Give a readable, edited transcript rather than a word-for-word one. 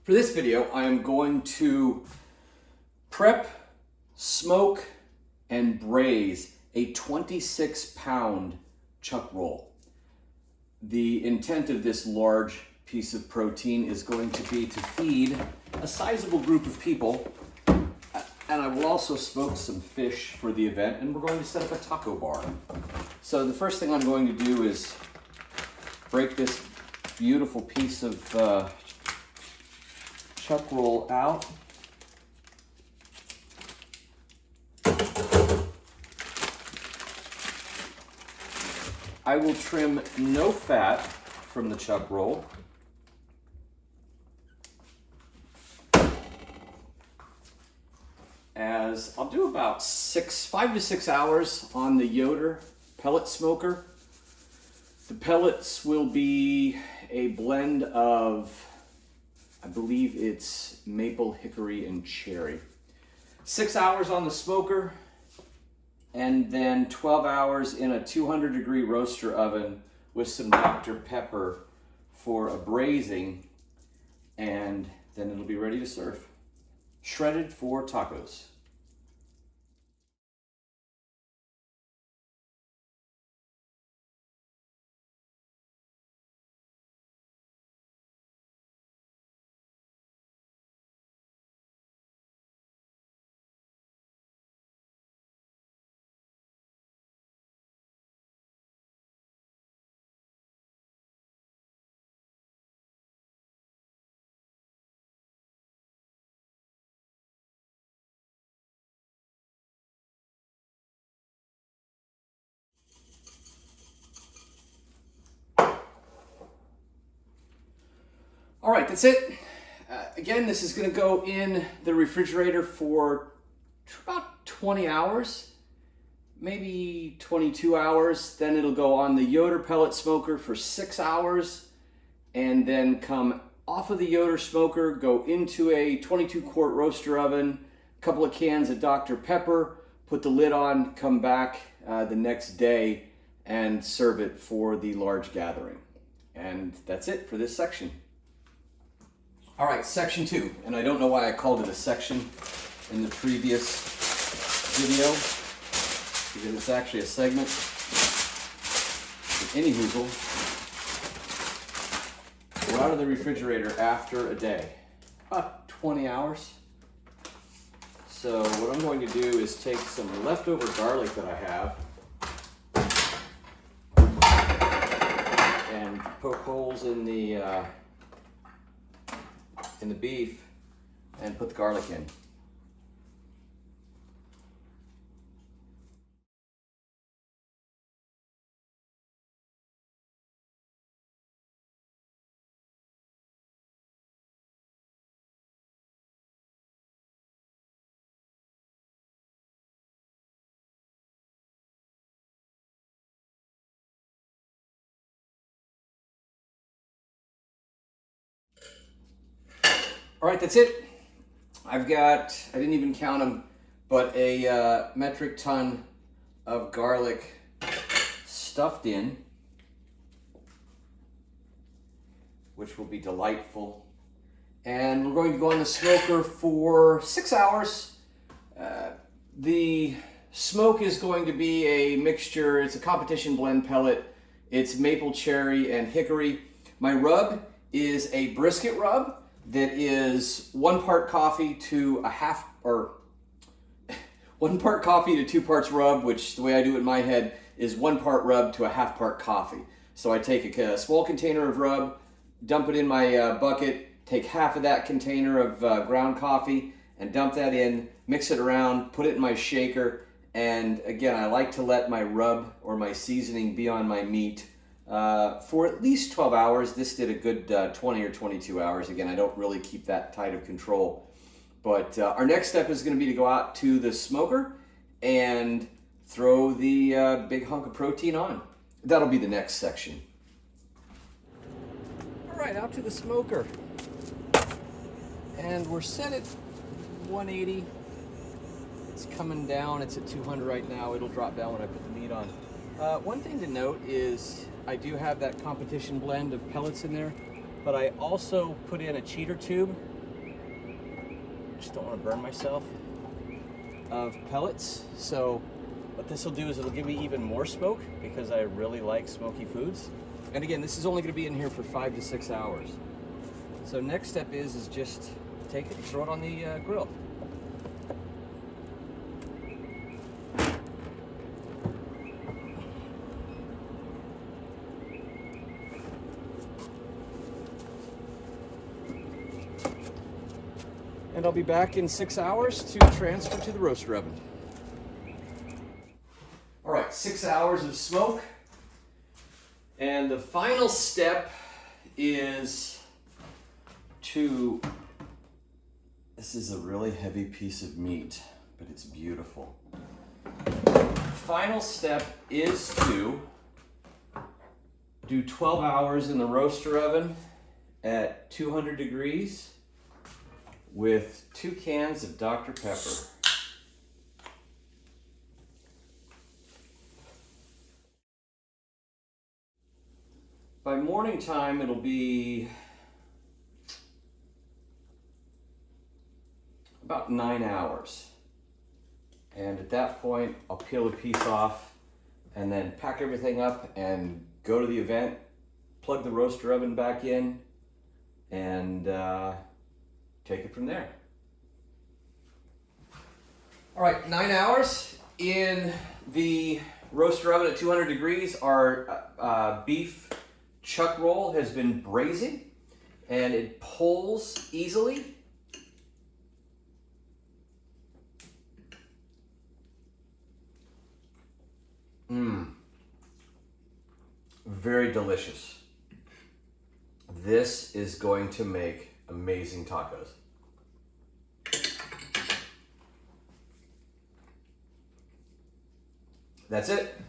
For this video, I am going to prep, smoke, and braise a 26-pound chuck roll. The intent of this large piece of protein is going to be to feed a sizable group of people, and I will also smoke some fish for the event, and we're going to set up a taco bar. So the first thing I'm going to do is break this beautiful piece of chuck roll out. I will trim no fat from the chuck roll. As I'll do about 5 to 6 hours on the Yoder pellet smoker. The pellets will be a blend of, I believe it's maple, hickory, and cherry. 6 hours on the smoker, and then 12 hours in a 200-degree roaster oven with some Dr. Pepper for a braising, and then it'll be ready to serve. Shredded for tacos. All right, that's it. Again, this is going to go in the refrigerator for about 20 hours, maybe 22 hours. Then it'll go on the Yoder pellet smoker for 6 hours, and then come off of the Yoder smoker, go into a 22-quart roaster oven, a couple of cans of Dr. Pepper, put the lid on, come back the next day, and serve it for the large gathering. And that's it for this section. All right, section 2, and I don't know why I called it a section in the previous video, because it's actually a segment. Any hoozle, go out of the refrigerator after a day, about 20 hours. So what I'm going to do is take some leftover garlic that I have and poke holes in the beef and put the garlic in. All right, that's it. I've got, I didn't even count them, but a metric ton of garlic stuffed in, which will be delightful. And we're going to go on the smoker for 6 hours. The smoke is going to be a mixture, it's a competition blend pellet. It's maple, cherry, and hickory. My rub is a brisket rub that is 1 part coffee to a half, or 1 part coffee to 2 parts rub, which the way I do it in my head is 1 part rub to a half part coffee. So I take a small container of rub, dump it in my bucket, take half of that container of ground coffee and dump that in, mix it around, put it in my shaker, and again, I like to let my rub or my seasoning be on my meat for at least 12 hours. This did a good 20 or 22 hours. Again, I don't really keep that tight of control. But our next step is going to be to go out to the smoker and throw the big hunk of protein on. That'll be the next section. All right, out to the smoker. And we're set at 180. It's coming down. It's at 200 right now. It'll drop down when I put the meat on. One thing to note is I do have that competition blend of pellets in there, but I also put in a cheater tube just don't want to burn myself, of pellets. So what this will do is it'll give me even more smoke because I really like smoky foods. And again, this is only going to be in here for 5 to 6 hours. So next step is just take it and throw it on the grill. And I'll be back in 6 hours to transfer to the roaster oven. All right, 6 hours of smoke. And the final step is to, this is a really heavy piece of meat, but it's beautiful. Final step is to do 12 hours in the roaster oven at 200 degrees with 2 cans of Dr. Pepper. By morning time, it'll be about 9 hours. And at that point, I'll peel a piece off and then pack everything up and go to the event, plug the roaster oven back in, and take it from there. All right, 9 hours in the roaster oven at 200 degrees. Our beef chuck roll has been braising and it pulls easily. Very delicious. This is going to make amazing tacos. That's it.